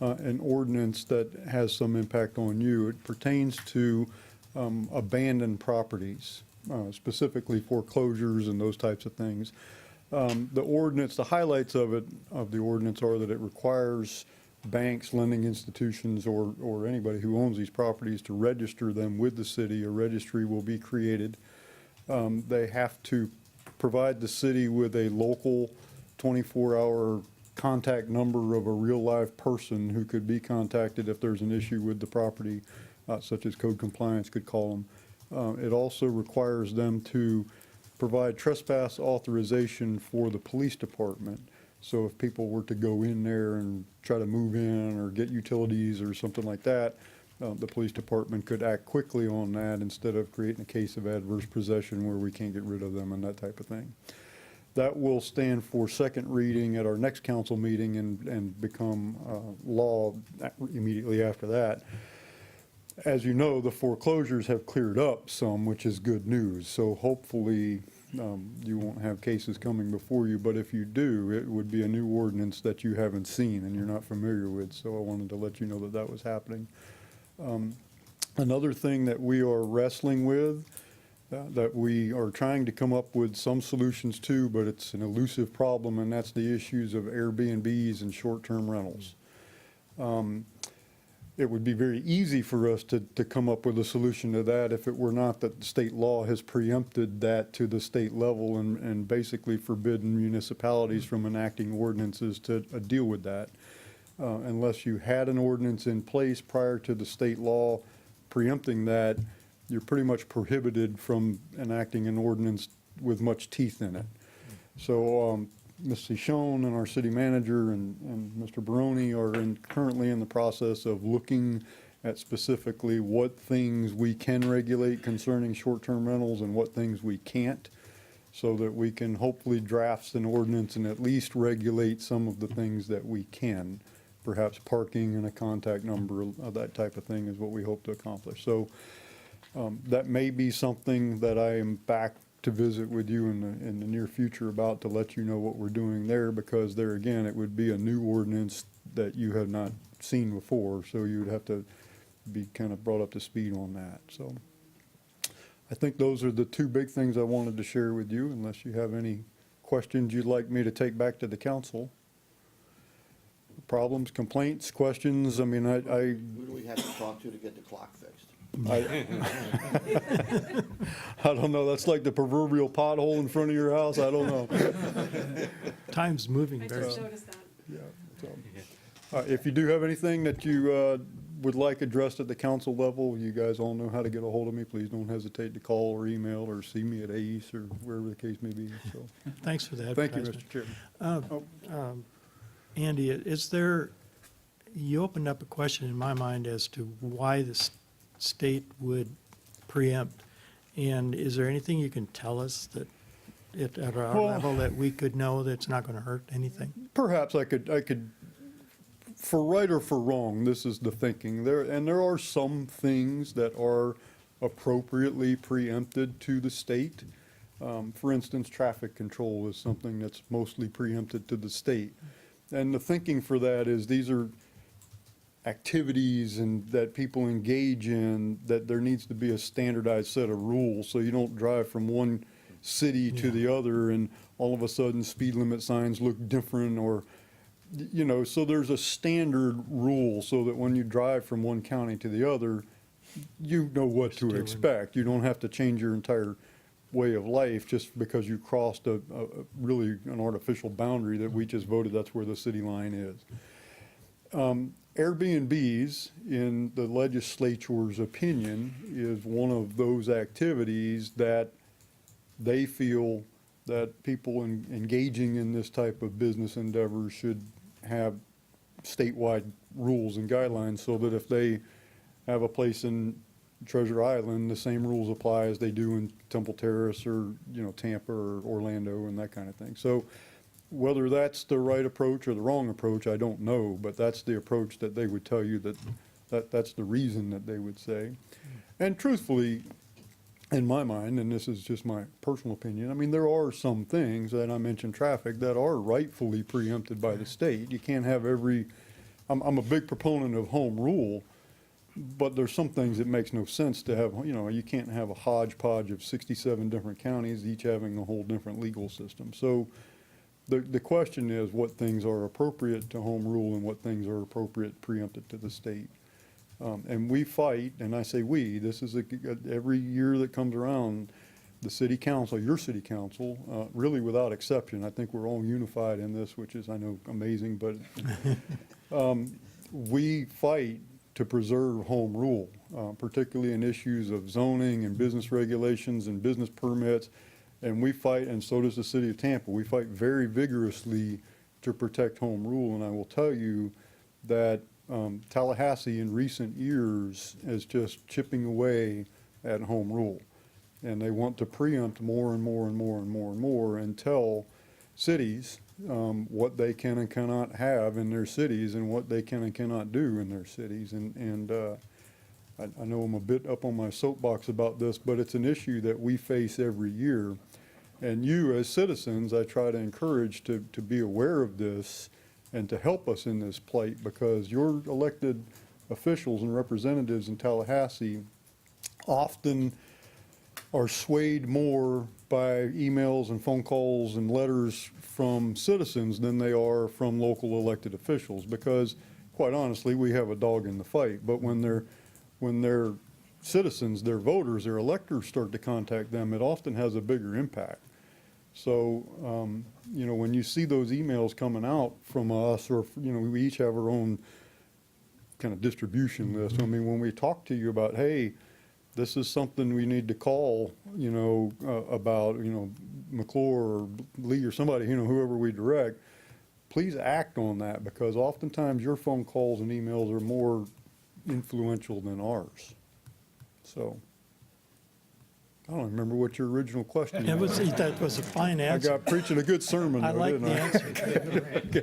an ordinance that has some impact on you. It pertains to abandoned properties, specifically foreclosures and those types of things. The ordinance, the highlights of the ordinance are that it requires banks, lending institutions, or anybody who owns these properties to register them with the city. A registry will be created. They have to provide the city with a local 24-hour contact number of a real live person who could be contacted if there's an issue with the property, such as code compliance could call them. It also requires them to provide trespass authorization for the police department. So if people were to go in there and try to move in or get utilities or something like that, the police department could act quickly on that instead of creating a case of adverse possession where we can't get rid of them and that type of thing. That will stand for second reading at our next council meeting and become law immediately after that. As you know, the foreclosures have cleared up some, which is good news. So hopefully you won't have cases coming before you, but if you do, it would be a new ordinance that you haven't seen and you're not familiar with. So I wanted to let you know that that was happening. Another thing that we are wrestling with, that we are trying to come up with some solutions to, but it's an elusive problem, and that's the issues of Airbnbs and short-term rentals. It would be very easy for us to come up with a solution to that if it were not that the state law has preempted that to the state level and basically forbidden municipalities from enacting ordinances to deal with that. Unless you had an ordinance in place prior to the state law preempting that, you're pretty much prohibited from enacting an ordinance with much teeth in it. So Ms. Cichon and our city manager and Mr. Barone are currently in the process of looking at specifically what things we can regulate concerning short-term rentals and what things we can't, so that we can hopefully draft an ordinance and at least regulate some of the things that we can. Perhaps parking and a contact number, that type of thing is what we hope to accomplish. So that may be something that I am back to visit with you in the near future about, to let you know what we're doing there, because there again, it would be a new ordinance that you have not seen before, so you would have to be kind of brought up to speed on that. So I think those are the two big things I wanted to share with you, unless you have any questions you'd like me to take back to the council. Problems, complaints, questions? I mean, Who do we have to talk to get the clock fixed? I don't know, that's like the proverbial pothole in front of your house, I don't know. Time's moving I very just slow. noticed that. Yeah, so. If you do have anything that you would like addressed at the council level, you guys all know how to get a hold of me. Please don't hesitate to call or email or see me at ACE or wherever the case may be, so. Thanks for that. Thank you, Mr. Chairman. Andy, is there, you opened up a question in my mind as to why the state would preempt, and is there anything you can tell us that at our level that we could know that's not going to hurt anything? Perhaps I could, for right or for wrong, this is the thinking. There are some things that are appropriately preempted to the state. For instance, traffic control is something that's mostly preempted to the state. And the thinking for that is these are activities and that people engage in, that there needs to be a standardized set of rules, so you don't drive from one city to the other and all of a sudden speed limit signs look different, or, you know, so there's a standard rule so that when you drive from one county to the other, you know what to expect. You don't have to change your entire way of life just because you crossed a really an artificial boundary that we just voted that's where the city line is. Airbnbs, in the legislature's opinion, is one of those activities that they feel that people engaging in this type of business endeavor should have statewide rules and guidelines, so that if they have a place in Treasure Island, the same rules apply as they do in Temple Terrace or, Tampa or Orlando and that kind of thing. So whether that's the right approach or the wrong approach, I don't know, but that's the approach that they would tell you, that's the reason that they would say. And truthfully, in my mind, and this is just my personal opinion, I mean, there are some things, that I mentioned traffic, that are rightfully preempted by the state. You can't have I'm a big proponent of home rule, but there's some things that makes no sense to have, you can't have a hodgepodge of 67 different counties, each having a whole different legal system. So the question is what things are appropriate to home rule and what things are appropriate preempted to the state. And we fight, and I say we, this is every year that comes around, the city council, your city council, really without exception, I think we're all unified in this, which is, I know, amazing, but we fight to preserve home rule, particularly in issues of zoning and business regulations and business permits. And we fight, and so does the city of Tampa, we fight very vigorously to protect home rule. And I will tell you that Tallahassee in recent years is just chipping away at home rule. And they want to preempt more and more and more and more and more and tell cities what they can and cannot have in their cities and what they can and cannot do in their cities. And I know I'm a bit up on my soapbox about this, but it's an issue that we face every year. And you, as citizens, I try to encourage to be aware of this and to help us in this plight, because your elected officials and representatives in Tallahassee often are swayed more by emails and phone calls and letters from citizens than they are from local elected officials, because quite honestly, we have a dog in the fight. But when their citizens, their voters, their electors start to contact them, it often has a bigger impact. So, when you see those emails coming out from us, or, we each have our own kind of distribution list. I mean, when we talk to you about, hey, this is something we need to call, about, McClure or Lee or somebody, whoever we direct, please act on that, because oftentimes your phone calls and emails are more influential than ours. So, I don't remember what your original question was. That was a fine I answer. got preaching a good sermon, I though, like didn't the I? answer. Okay.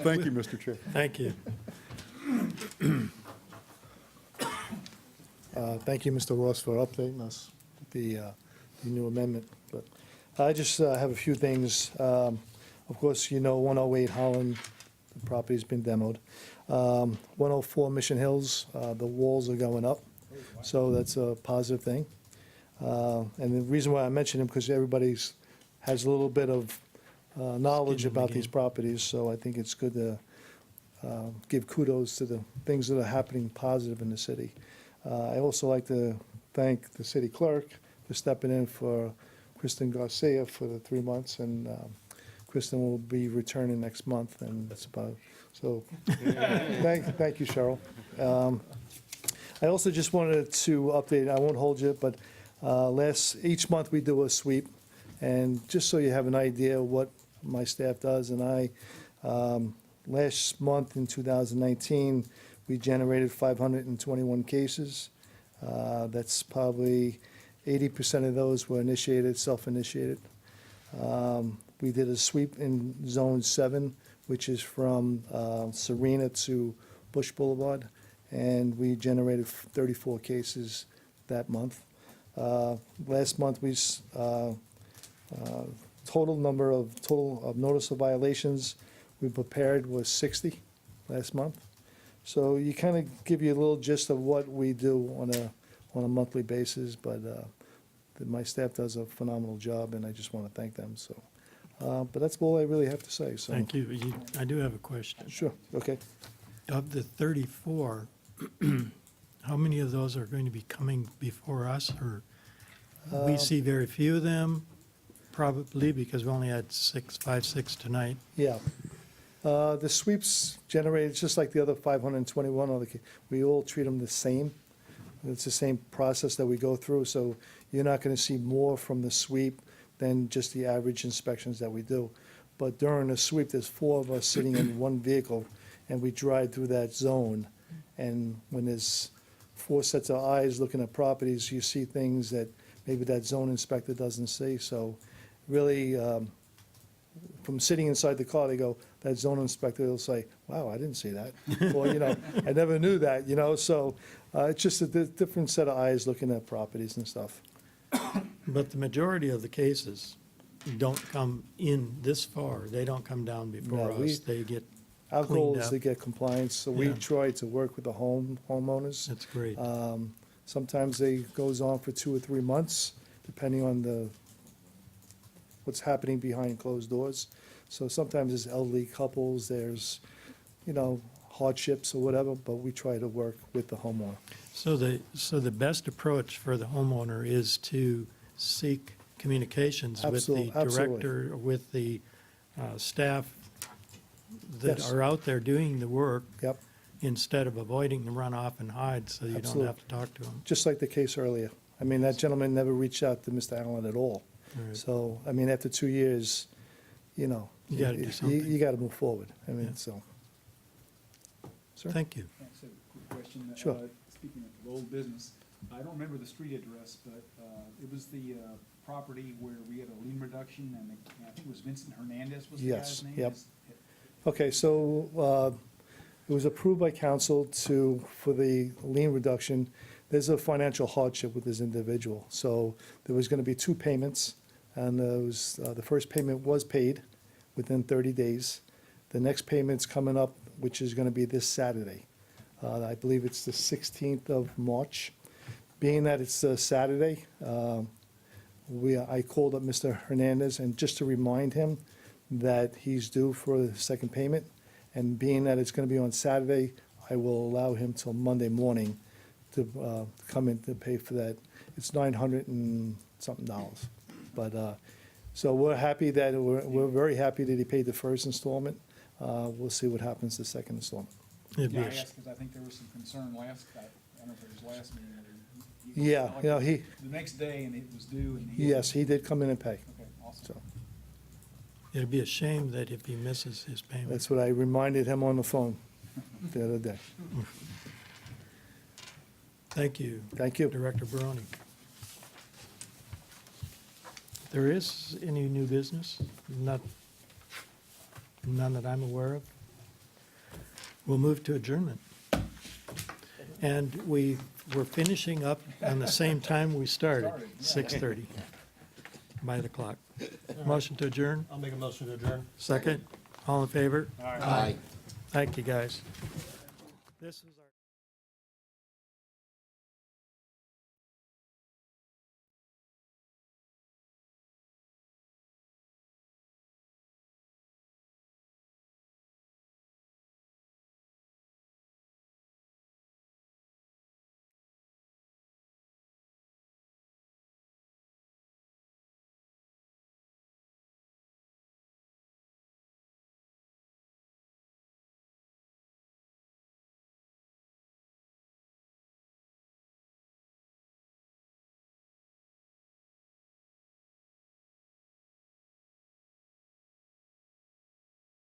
Thank you, Mr. Chair. Thank you. Thank you, Mr. Ross, for updating us the new amendment. But I just have a few things. Of course, 108 Holland, the property's been demoed. 104 Mission Hills, the walls are going up, so that's a positive thing. And the reason why I mention them, because everybody has a little bit of knowledge Skin in the about these game. properties, so I think it's good to give kudos to the things that are happening positive in the city. I also like to thank the city clerk for stepping in for Kristen Garcia for the 3 months, and Kristen will be returning next month, and that's about, so, thank you, Cheryl. I also just wanted to update, I won't hold you, but each month we do a sweep, and just so you have an idea of what my staff does, and last month in 2019, we generated 521 cases. That's probably 80% of those were initiated, self-initiated. We did a sweep in Zone 7, which is from Serena to Bush Boulevard, and we generated 34 cases that month. Last month, total of notice of violations we prepared was 60 last month. So you kind of give you a little gist of what we do on a monthly basis, but my staff does a phenomenal job, and I just want to thank them. So, but that's all I really have to say. So Thank you. I do have a question. Sure. Okay. Of the 34, how many of those are going to be coming before us, or we see very few of them? Probably, because we only had 6 tonight. Yeah. The sweeps generated, just like the other 521 other, we all treat them the same. It's the same process that we go through, so you're not gonna see more from the sweep than just the average inspections that we do. But during the sweep, there's 4 of us sitting in one vehicle, and we drive through that zone. And when there's 4 sets of eyes looking at properties, you see things that maybe that zone inspector doesn't see. So really, from sitting inside the car, they go, that zone inspector will say, wow, I didn't see that. Or, I never knew that, so it's just a different set of eyes looking at properties and stuff. But the majority of the cases don't come in this far. They don't come down before No, us. They get Our goal cleaned is up. to get compliance, so we Yeah. try to work with the homeowners. That's great. Sometimes it goes on for 2 or 3 months, depending on what's happening behind closed doors. So sometimes there's elderly couples, there's, hardships or whatever, but we try to work with the homeowner. So the best approach for the homeowner is to seek communications with the Absolutely. director, with the staff that Yes. are out there doing the work, Yep, instead of avoiding the runoff and hide, so you don't Absolutely. have to talk to them. just like the case earlier. I mean, that gentleman never reached out to Mr. Allen at all. Right. So, I mean, after 2 years, You gotta do something. You gotta move forward. I mean, Yeah. so. Sir? Thank you. Thanks, a quick question. Sure. Speaking of old business, I don't remember the street address, but it was the property where we had a lien reduction, and I think it was Vincent Hernandez was the Yes, guy's name? yep. Is- Okay, so it was approved by council for the lien reduction. There's a financial hardship with this individual. So there was going to be 2 payments, and the first payment was paid within 30 days. The next payment's coming up, which is going to be this Saturday. I believe it's the 16th of March. Being that it's a Saturday, I called up Mr. Hernandez, and just to remind him that he's due for the second payment, and being that it's going to be on Saturday, I will allow him till Monday morning to come in to pay for that. It's $900 and something dollars. But, so we're very happy that he paid the first installment. We'll see what happens the second installment. It'd be Yeah, I a sh- asked because I think there was some concern I don't know if it was last meeting. or he- Yeah, The next day, and it was due, and he. yes, he did come in and pay. Okay, awesome. So It'd be a shame that if he misses his payment. that's what I reminded him on the phone the other day. Thank you. Thank you. Director Barone. If there is any new business, none that I'm aware of, we'll move to adjournment. And we're finishing up on the same time we started, 6:30 by the clock. Motion to adjourn, I'll make a motion to adjourn. second, all in favor? Aye. Thank you, guys. This is our